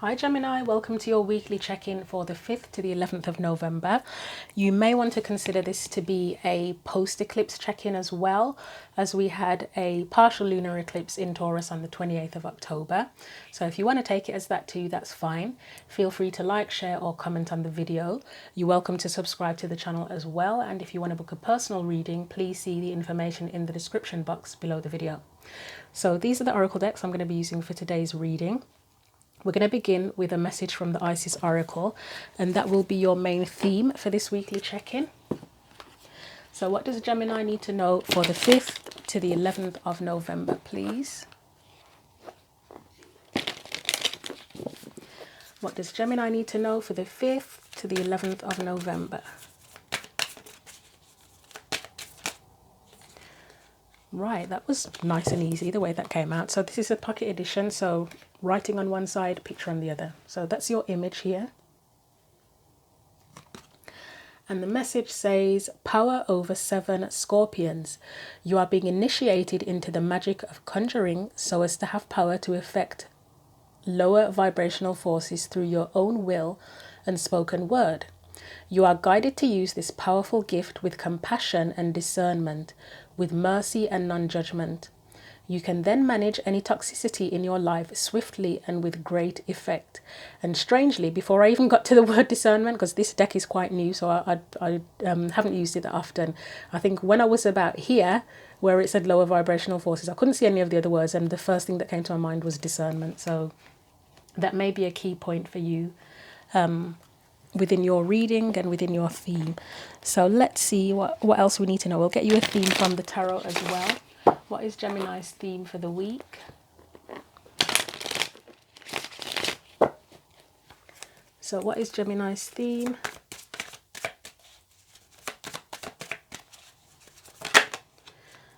Hi Gemini, welcome to your weekly check-in for the 5th to the 11th of November. You may want to consider this to be a post-eclipse check-in as well, as we had a partial lunar eclipse in Taurus on the 28th of October. So if you want to take it as that too, that's fine. Feel free to like, share or comment on the video. You're welcome to subscribe to the channel as well, and if you want to book a personal reading, please see the information in the description box below the video. So these are the oracle decks I'm going to be using for today's reading. We're going to begin with a message from the Isis Oracle, and that will be your main theme for this weekly check-in. So what does Gemini need to know for the 5th to the 11th of November, please? What does Gemini need to know for the 5th to the 11th of November? Right, that was nice and easy the way that came out. So this is a pocket edition, so writing on one side, picture on the other. So that's your image here. And the message says, power over 7 scorpions. You are being initiated into the magic of conjuring so as to have power to affect lower vibrational forces through your own will and spoken word. You are guided to use this powerful gift with compassion and discernment, with mercy and non-judgment. You can then manage any toxicity in your life swiftly and with great effect. And strangely, before I even got to the word discernment, because this deck is quite new, so I haven't used it that often. I think when I was about here, where it said lower vibrational forces, I couldn't see any of the other words, and the first thing that came to my mind was discernment. So that may be a key point for you within your reading and within your theme. So let's see what else we need to know. We'll get you a theme from the tarot as well. What is Gemini's theme for the week? So what is Gemini's theme?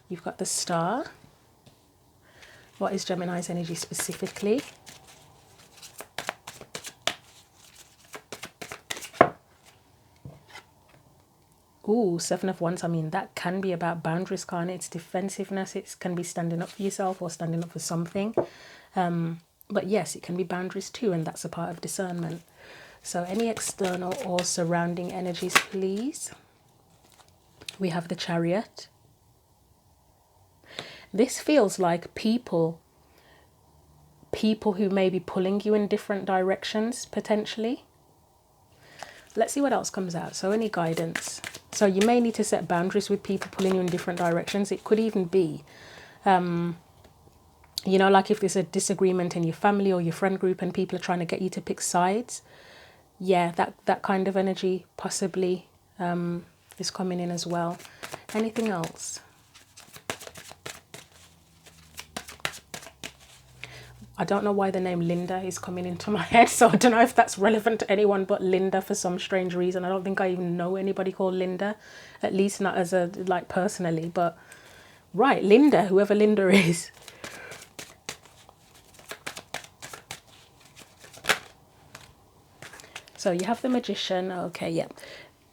You've got the Star. What is Gemini's energy specifically? Ooh, 7 of Wands. I mean, that can be about boundaries, can't it? It's defensiveness. It can be standing up for yourself or standing up for something. But yes, it can be boundaries too, and that's a part of discernment. So any external or surrounding energies, please. We have the Chariot. This feels like people who may be pulling you in different directions, potentially. Let's see what else comes out. So any guidance. So you may need to set boundaries with people pulling you in different directions. It could even be, you know, like if there's a disagreement in your family or your friend group and people are trying to get you to pick sides. Yeah, that kind of energy possibly is coming in as well. Anything else? I don't know why the name Linda is coming into my head, so I don't know if that's relevant to anyone but Linda for some strange reason. I don't think I even know anybody called Linda, at least not as a, like, personally, but right, Linda, whoever Linda is. So you have the Magician. Okay, yeah.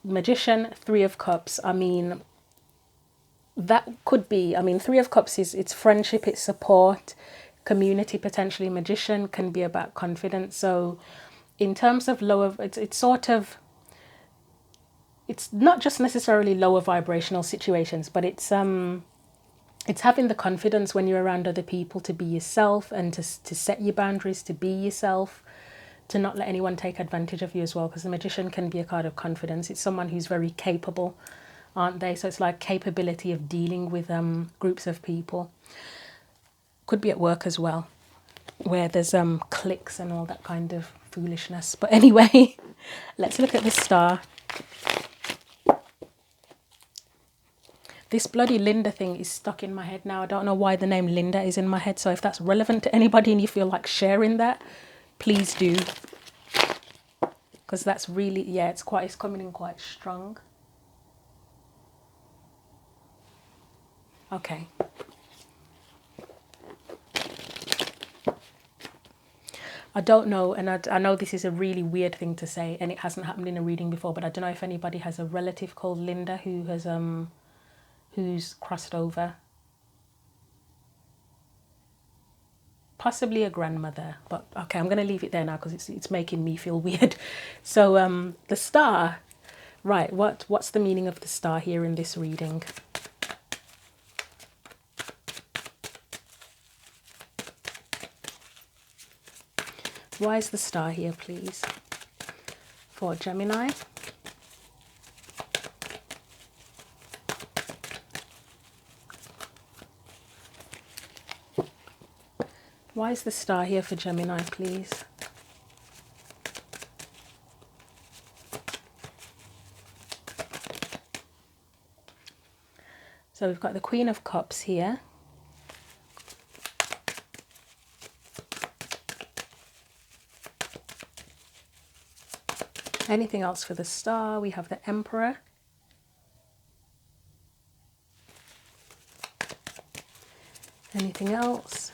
Magician, 3 of Cups. I mean, that could be, I mean, 3 of Cups is, it's friendship, it's support, community potentially. Magician can be about confidence. So in terms of lower, it's sort of, it's not just necessarily lower vibrational situations, but it's having the confidence when you're around other people to be yourself and to set your boundaries, to be yourself, to not let anyone take advantage of you as well, because the Magician can be a card of confidence. It's someone who's very capable, aren't they? So it's like capability of dealing with groups of people. Could be at work as well, where there's cliques and all that kind of foolishness. But anyway, let's look at the Star. This bloody Linda thing is stuck in my head now. I don't know why the name Linda is in my head. So if that's relevant to anybody and you feel like sharing that, please do. Because that's really, yeah, it's coming in quite strong. Okay. I don't know, and I know this is a really weird thing to say, and it hasn't happened in a reading before, but I don't know if anybody has a relative called Linda who has who's crossed over. possibly a grandmother, but okay, I'm going to leave it there now because it's making me feel weird. So the star, right, what's the meaning of the star here in this reading? Why is the star here, please, for Gemini? Why is the star here for Gemini, please? So we've got the Queen of Cups here. Anything else for the star? We have the Emperor. Anything else?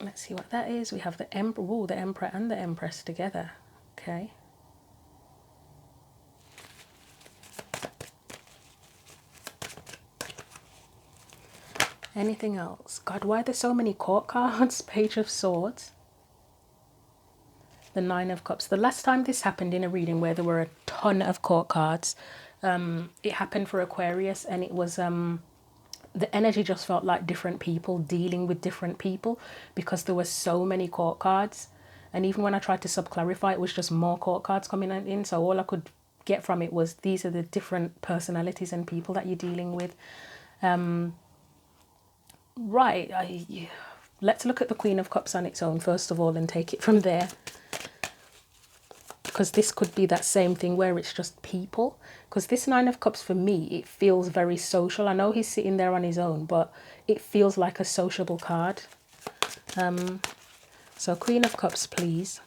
Let's see what that is. We have the Emperor, ooh, the Emperor and the Empress together. Okay. Anything else? God, why are there so many court cards? Page of Swords. The Nine of Cups. The last time this happened in a reading where there were a ton of court cards, it happened for Aquarius, and it was the energy just felt like different people dealing with different people because there were so many court cards. And even when I tried to sub-clarify, it was just more court cards coming in. So all I could get from it was these are the different personalities and people that you're dealing with. Right, let's look at the Queen of Cups on its own first of all and take it from there. Because this could be that same thing where it's just people. Because this Nine of Cups for me, it feels very social. I know he's sitting there on his own, but it feels like a sociable card. So Queen of Cups, please.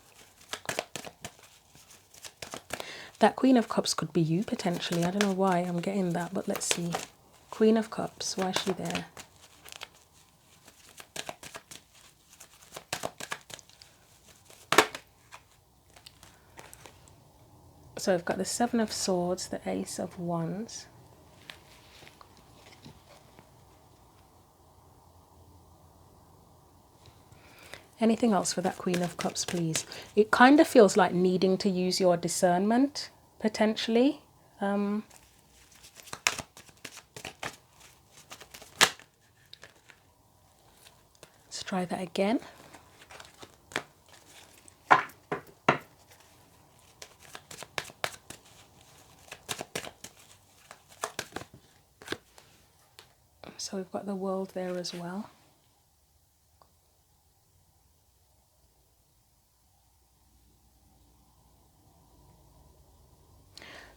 That Queen of Cups could be you potentially. I don't know why I'm getting that, but let's see. Queen of Cups, why is she there? So I've got the Seven of Swords, the Ace of Wands. Anything else for that Queen of Cups, please? It kind of feels like needing to use your discernment, potentially. Let's try that again. So we've got the World there as well.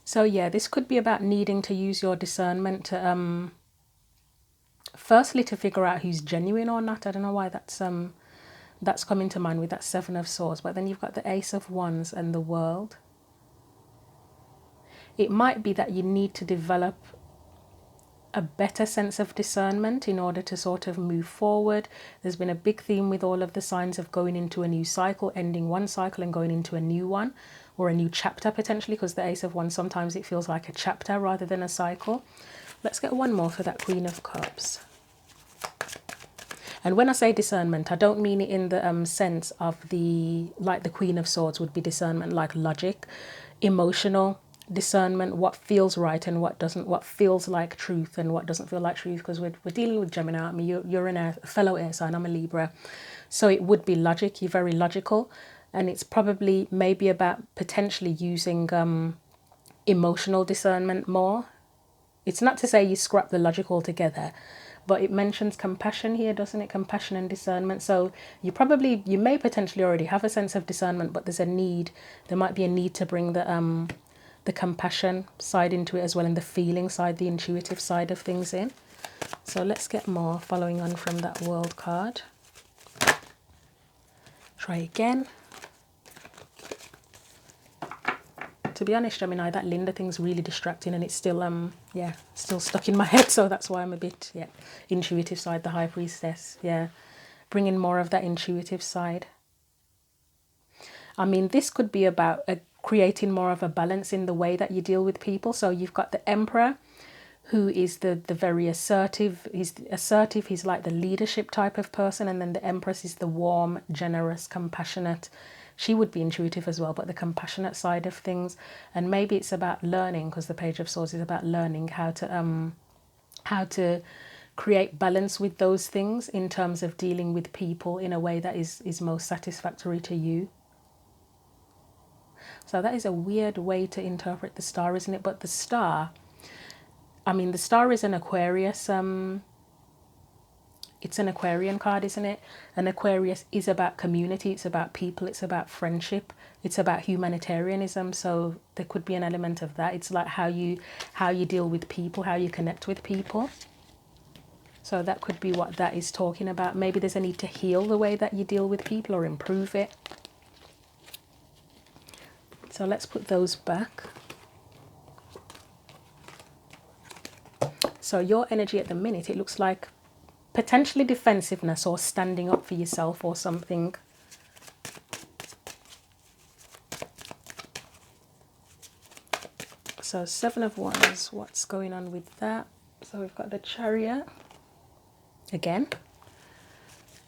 So yeah, this could be about needing to use your discernment to, firstly, to figure out who's genuine or not. I don't know why that's coming to mind with that Seven of Swords. But then you've got the Ace of Wands and the World. It might be that you need to develop a better sense of discernment in order to sort of move forward. There's been a big theme with all of the signs of going into a new cycle, ending one cycle and going into a new one, or a new chapter potentially, because the Ace of Wands, sometimes it feels like a chapter rather than a cycle. Let's get one more for that Queen of Cups. And when I say discernment, I don't mean it in the sense of like the Queen of Swords would be discernment, like logic, emotional discernment, what feels right and what doesn't, what feels like truth and what doesn't feel like truth, because we're dealing with Gemini. I mean, you're a fellow air sign, I'm a Libra, so it would be logic. You're very logical, and it's probably maybe about potentially using emotional discernment more. It's not to say you scrap the logic altogether, but it mentions compassion here, doesn't it? Compassion and discernment. So you may potentially already have a sense of discernment, but there might be a need to bring the compassion side into it as well, and the feeling side, the intuitive side of things in. So let's get more following on from that World card. Try again. To be honest, Gemini, that Linda thing's really distracting, and it's still still stuck in my head, so that's why I'm a bit intuitive side, the High Priestess, bringing more of that intuitive side. I mean, this could be about a creating more of a balance in the way that you deal with people. So you've got the Emperor, who is the very assertive. He's assertive, he's like the leadership type of person. And then the Empress is the warm, generous, compassionate. She would be intuitive as well, but the compassionate side of things. And maybe it's about learning, because the Page of Swords is about learning how to create balance with those things in terms of dealing with people in a way that is most satisfactory to you. So that is a weird way to interpret the star, isn't it? But the star, I mean, the star is an Aquarius, it's an Aquarian card, isn't it? And Aquarius is about community, it's about people, it's about friendship, it's about humanitarianism. So there could be an element of that. It's like how you deal with people, how you connect with people. So that could be what that is talking about. Maybe there's a need to heal the way that you deal with people or improve it. So let's put those back. So your energy at the minute, it looks like potentially defensiveness or standing up for yourself or something. So 7 of Wands, what's going on with that? So we've got the Chariot again.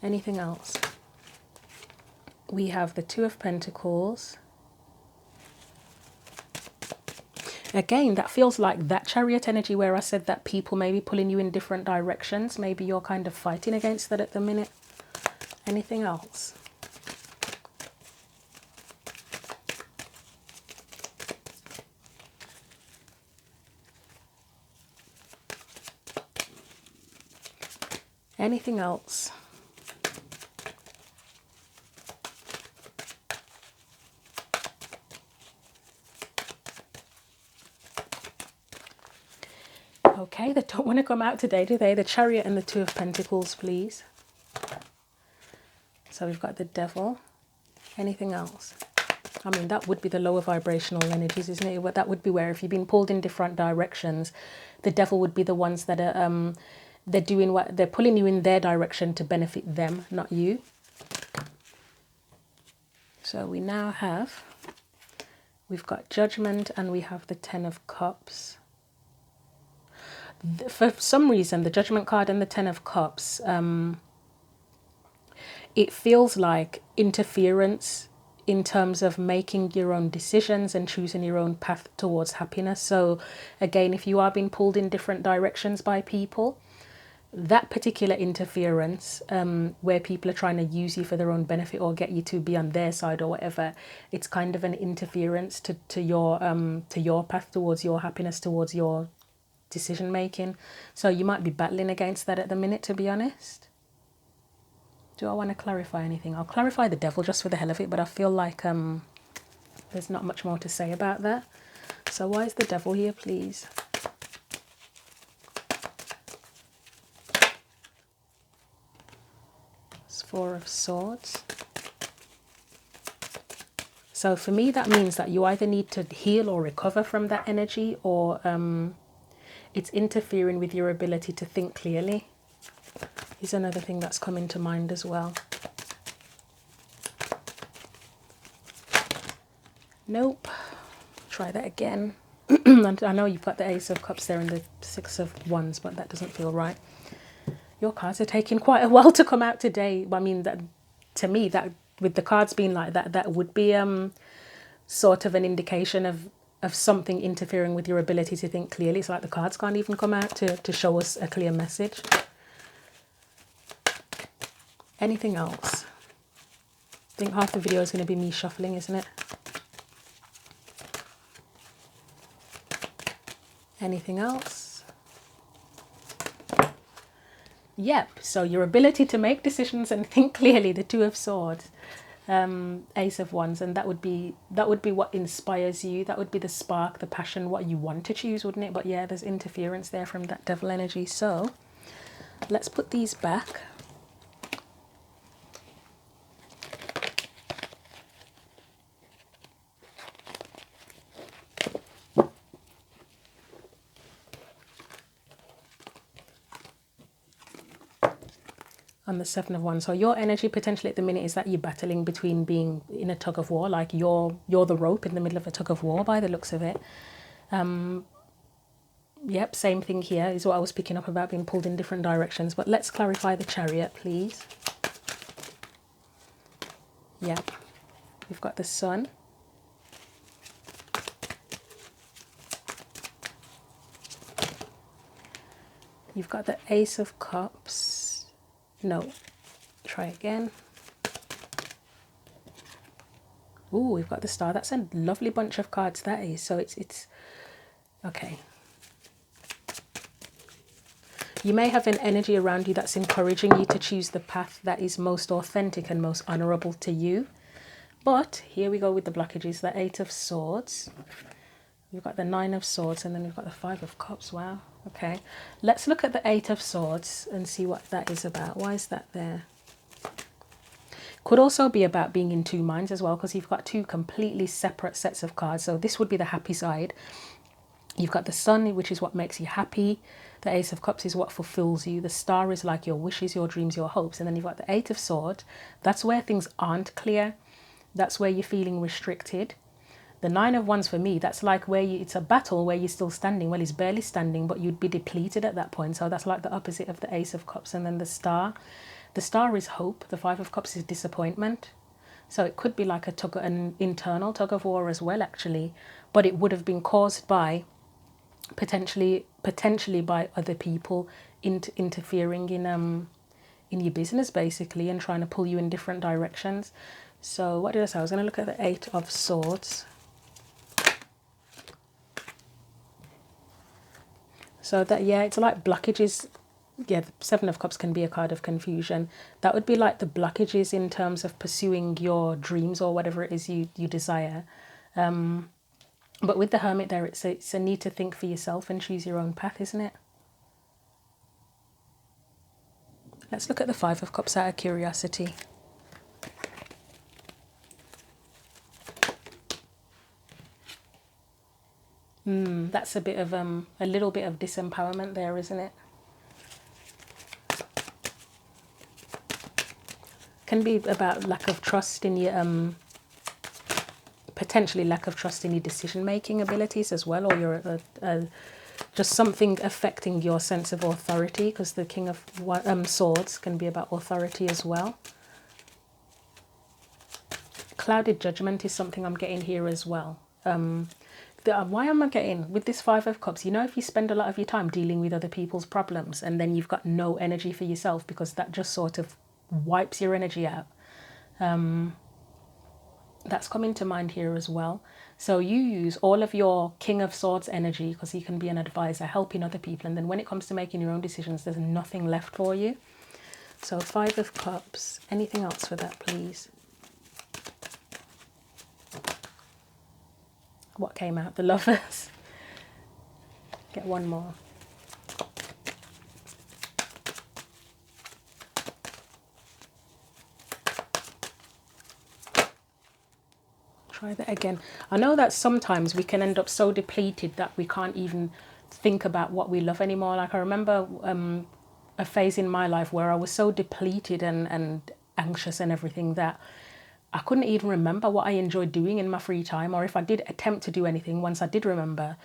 Anything else? We have the 2 of Pentacles. Again, that feels like that Chariot energy where I said that people may be pulling you in different directions. Maybe you're kind of fighting against that at the minute. Anything else? Anything else? Okay, they don't want to come out today, do they? The Chariot and the 2 of Pentacles, please. So we've got the Devil. Anything else? I mean, that would be the lower vibrational energies, isn't it? That would be where if you've been pulled in different directions, the Devil would be the ones that are, they're doing what, they're pulling you in their direction to benefit them, not you. So we now have, we've got Judgment and we have the 10 of Cups. For some reason, the Judgment card and the 10 of Cups, it feels like interference in terms of making your own decisions and choosing your own path towards happiness. So again, if you are being pulled in different directions by people, that particular interference, where people are trying to use you for their own benefit or get you to be on their side or whatever, it's kind of an interference to your path towards your happiness, towards your decision making. So you might be battling against that at the minute, to be honest. Do I want to clarify anything? I'll clarify the Devil just for the hell of it, but I feel like there's not much more to say about that. So why is the Devil here, please? It's 4 of Swords. So for me, that means that you either need to heal or recover from that energy, or it's interfering with your ability to think clearly. Is another thing that's coming to mind as well. Nope. Try that again. I know you've got the Ace of Cups there and the 6 of Wands, but that doesn't feel right. Your cards are taking quite a while to come out today. I mean, that to me, that with the cards being like that, that would be sort of an indication of something interfering with your ability to think clearly. It's like the cards can't even come out to show us a clear message. Anything else? I think half the video is going to be me shuffling, isn't it? Anything else? Yep, so your ability to make decisions and think clearly, the 2 of Swords, Ace of Wands, and that would be what inspires you. That would be the spark, the passion, what you want to choose, wouldn't it? But yeah, there's interference there from that Devil energy. So let's put these back. on the Seven of Wands. So your energy potentially at the minute is that you're battling between being in a tug of war, like you're the rope in the middle of a tug of war by the looks of it. Yep, same thing here is what I was picking up about, being pulled in different directions. But let's clarify the Chariot, please. Yep, we've got the Sun. You've got the Ace of Cups. No, try again. Ooh, we've got the Star. That's a lovely bunch of cards, that is. So it's okay. You may have an energy around you that's encouraging you to choose the path that is most authentic and most honourable to you. But here we go with the blockages. The Eight of Swords. We've got the Nine of Swords, and then we've got the Five of Cups. Wow. Okay. Let's look at the Eight of Swords and see what that is about. Why is that there? Could also be about being in two minds as well, because you've got two completely separate sets of cards. So this would be the happy side. You've got the Sun, which is what makes you happy. The Ace of Cups is what fulfills you. The Star is like your wishes, your dreams, your hopes. And then you've got the Eight of Swords. That's where things aren't clear. That's where you're feeling restricted. The Nine of Wands for me, that's like where it's a battle where you're still standing. Well, it's barely standing, but you'd be depleted at that point. So that's like the opposite of the Ace of Cups. And then the Star. The Star is hope. The Five of Cups is disappointment. So it could be like an internal tug of war as well, actually. But it would have been caused by potentially by other people interfering in your business, basically, and trying to pull you in different directions. So what did I say? I was going to look at the Eight of Swords. So that, yeah, it's like blockages. Yeah, the Seven of Cups can be a card of confusion. That would be like the blockages in terms of pursuing your dreams or whatever it is you desire. But with the Hermit there, it's a need to think for yourself and choose your own path, isn't it? Let's look at the Five of Cups out of curiosity. That's a bit of a little bit of disempowerment there, isn't it? Can be about lack of trust in your potentially lack of trust in your decision-making abilities as well, or your just something affecting your sense of authority, because the King of Swords can be about authority as well. Clouded judgment is something I'm getting here as well. Why am I getting with this Five of Cups? You know, if you spend a lot of your time dealing with other people's problems and then you've got no energy for yourself, because that just sort of wipes your energy out. That's coming to mind here as well. So you use all of your King of Swords energy, because you can be an advisor helping other people, and then when it comes to making your own decisions, there's nothing left for you. So Five of Cups. Anything else for that, please? What came out? The Lovers. Get one more. Try that again. I know that sometimes we can end up so depleted that we can't even think about what we love anymore. Like I remember a phase in my life where I was so depleted and anxious and everything that I couldn't even remember what I enjoyed doing in my free time, or if I did attempt to do anything, once I did remember,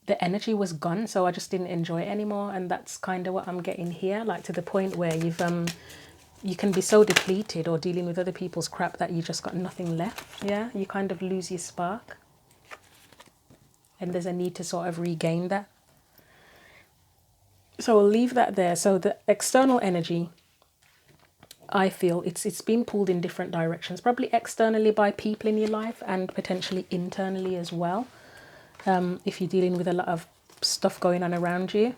the energy was gone, so I just didn't enjoy it anymore. And that's kind of what I'm getting here, like to the point where you can be so depleted or dealing with other people's crap that you just got nothing left. Yeah, you kind of lose your spark, and there's a need to sort of regain that. So we'll leave that there. So the external energy, I feel it's been pulled in different directions, probably externally by people in your life and potentially internally as well, if you're dealing with a lot of stuff going on around you.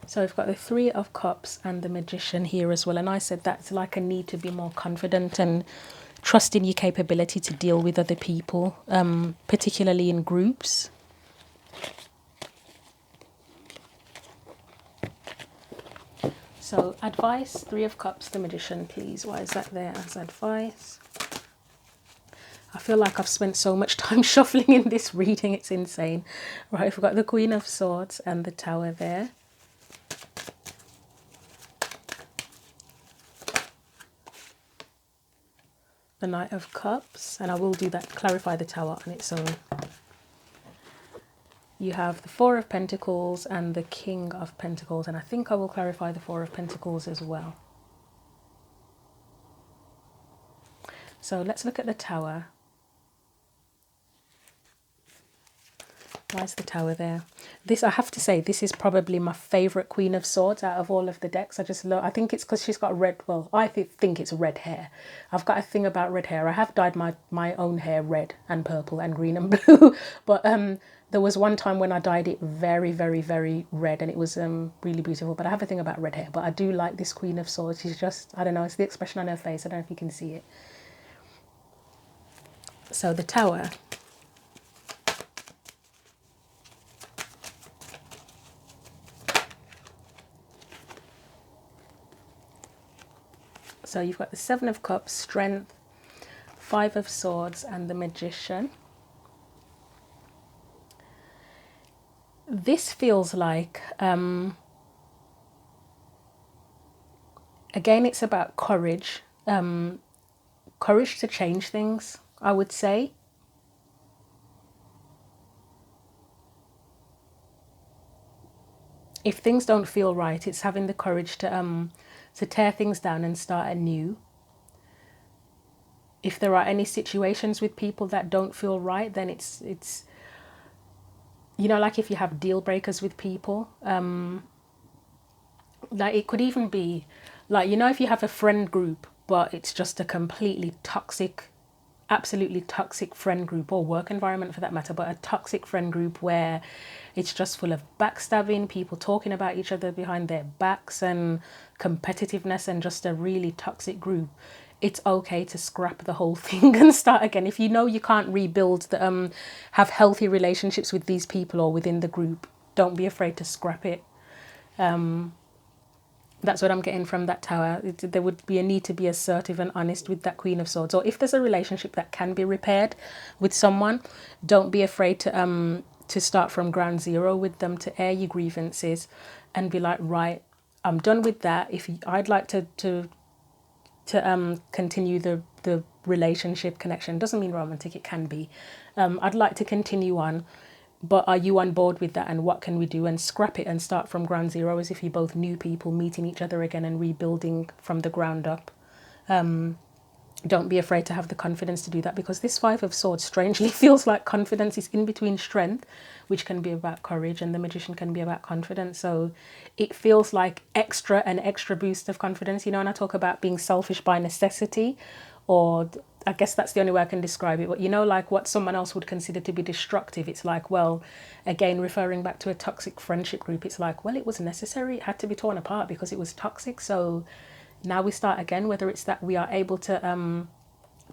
So we've got the Three of Cups and the Magician here as well, and I said that's like a need to be more confident and trust in your capability to deal with other people, particularly in groups. So advice, Three of Cups, the Magician, please. Why is that there as advice? I feel like I've spent so much time shuffling in this reading, it's insane. Right, we've got the Queen of Swords and the Tower there. the Knight of Cups, and I will do that, clarify the Tower on its own. You have the Four of Pentacles and the King of Pentacles, and I think I will clarify the Four of Pentacles as well. So let's look at the Tower. Why is the Tower there? This, I have to say, this is probably my favourite Queen of Swords out of all of the decks. I just love, I think it's because she's got red, well, I think it's red hair. I've got a thing about red hair. I have dyed my own hair red and purple and green and blue. But there was one time when I dyed it very, very, very red, and it was really beautiful. But I have a thing about red hair. But I do like this Queen of Swords. She's just, I don't know, it's the expression on her face. I don't know if you can see it. So the Tower. So you've got the Seven of Cups, Strength, Five of Swords, and the Magician. This feels like, again, it's about courage. Courage to change things, I would say. If things don't feel right, it's having the courage to tear things down and start anew. If there are any situations with people that don't feel right, then it's you know, like if you have deal breakers with people, like it could even be like, you know, if you have a friend group, but it's just a completely toxic, absolutely toxic friend group, or work environment for that matter, but a toxic friend group where it's just full of backstabbing, people talking about each other behind their backs, and competitiveness, and just a really toxic group. It's okay to scrap the whole thing and start again. If you know you can't rebuild the have healthy relationships with these people or within the group, don't be afraid to scrap it. That's what I'm getting from that Tower. There would be a need to be assertive and honest with that Queen of Swords. Or if there's a relationship that can be repaired with someone, don't be afraid to start from ground zero with them, to air your grievances and be like, right, I'm done with that. If I'd like to continue the relationship connection, doesn't mean romantic, it can be. I'd like to continue on, but are you on board with that, and what can we do? And scrap it and start from ground zero, as if you're both new people meeting each other again and rebuilding from the ground up. Don't be afraid to have the confidence to do that, because this Five of Swords strangely feels like confidence is in between Strength, which can be about courage, and the Magician can be about confidence. So it feels like an extra boost of confidence, you know. And I talk about being selfish by necessity, or I guess that's the only way I can describe it. But you know, like what someone else would consider to be destructive, it's like, well, again, referring back to a toxic friendship group, it's like, well, it was necessary. It had to be torn apart because it was toxic. So now we start again, whether it's that we are able to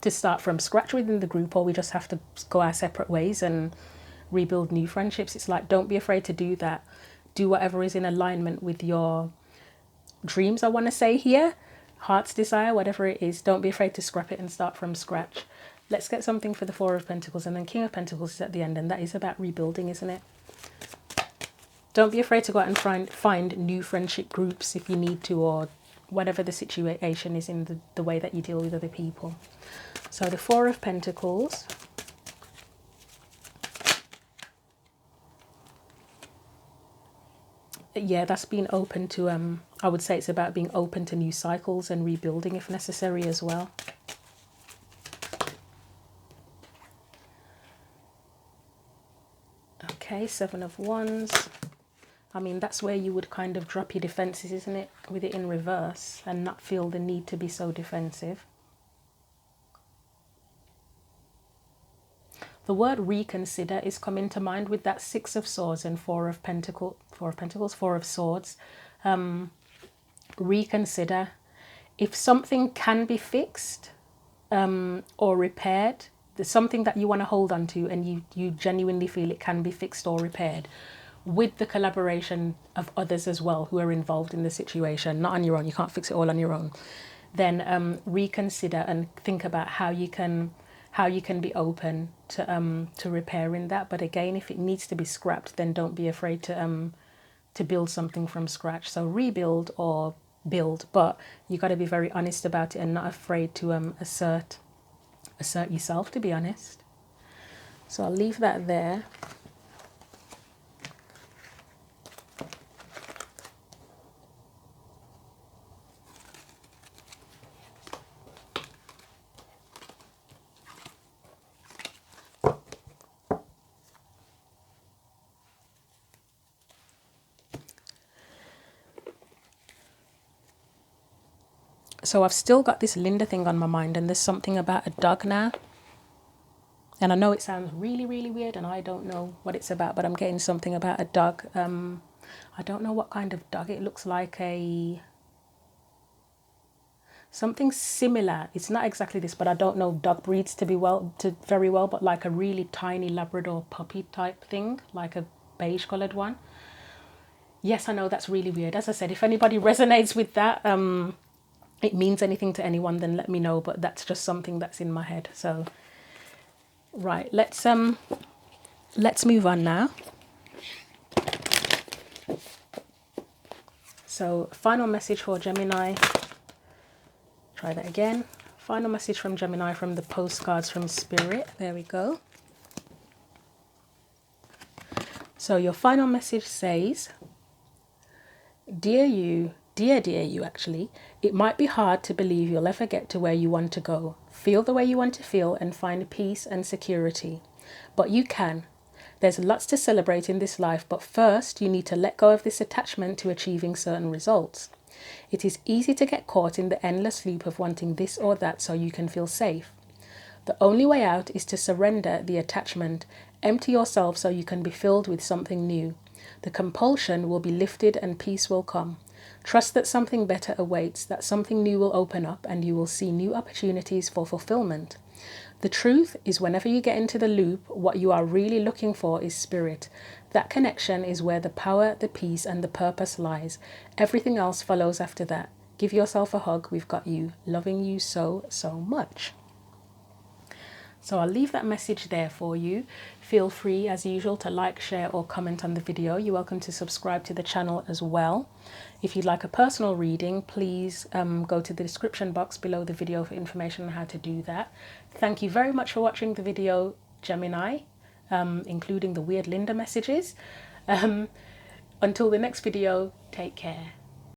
start from scratch within the group, or we just have to go our separate ways and rebuild new friendships. It's like, don't be afraid to do that. Do whatever is in alignment with your dreams, I want to say here, heart's desire, whatever it is. Don't be afraid to scrap it and start from scratch. Let's get something for the Four of Pentacles, and then King of Pentacles is at the end, and that is about rebuilding, isn't it? Don't be afraid to go out and find new friendship groups if you need to, or whatever the situation is in the way that you deal with other people. So the Four of Pentacles. Yeah, that's being open to, I would say it's about being open to new cycles and rebuilding if necessary as well. Okay, Seven of Wands. I mean, that's where you would kind of drop your defenses, isn't it? With it in reverse, and not feel the need to be so defensive. The word reconsider is coming to mind with that Six of Swords and Four of Swords. Reconsider. If something can be fixed or repaired, there's something that you want to hold on to, and you genuinely feel it can be fixed or repaired, with the collaboration of others as well who are involved in the situation, not on your own, you can't fix it all on your own, then reconsider and think about how you can be open to repairing that. But again, if it needs to be scrapped, then don't be afraid to build something from scratch. So rebuild or build, but you got to be very honest about it and not afraid to assert assert yourself, to be honest. So I'll leave that there. So I've still got this Linda thing on my mind, and there's something about a dog now. And I know it sounds really, really weird, and I don't know what it's about, but I'm getting something about a dog. I don't know what kind of dog. It looks like something similar. It's not exactly this, but I don't know dog breeds very well, but like a really tiny Labrador puppy type thing, like a beige coloured one. Yes, I know that's really weird. As I said, if anybody resonates with that, it means anything to anyone, then let me know, but that's just something that's in my head. So right, let's move on now. So final message for Gemini. Try that again. Final message from Gemini from the postcards from Spirit. There we go. So your final message says, dear you actually, it might be hard to believe you'll ever get to where you want to go, feel the way you want to feel, and find peace and security. But you can. There's lots to celebrate in this life, but first you need to let go of this attachment to achieving certain results. It is easy to get caught in the endless loop of wanting this or that so you can feel safe. The only way out is to surrender the attachment, empty yourself so you can be filled with something new. The compulsion will be lifted and peace will come. Trust that something better awaits, that something new will open up, and you will see new opportunities for fulfillment. The truth is, whenever you get into the loop, what you are really looking for is spirit. That connection is where the power, the peace, and the purpose lies. Everything else follows after that. Give yourself a hug. We've got you. Loving you so, so much. So I'll leave that message there for you. Feel free, as usual, to like, share, or comment on the video. You're welcome to subscribe to the channel as well. If you'd like a personal reading, please go to the description box below the video for information on how to do that. Thank you very much for watching the video, Gemini, including the weird Linda messages. Until the next video, take care.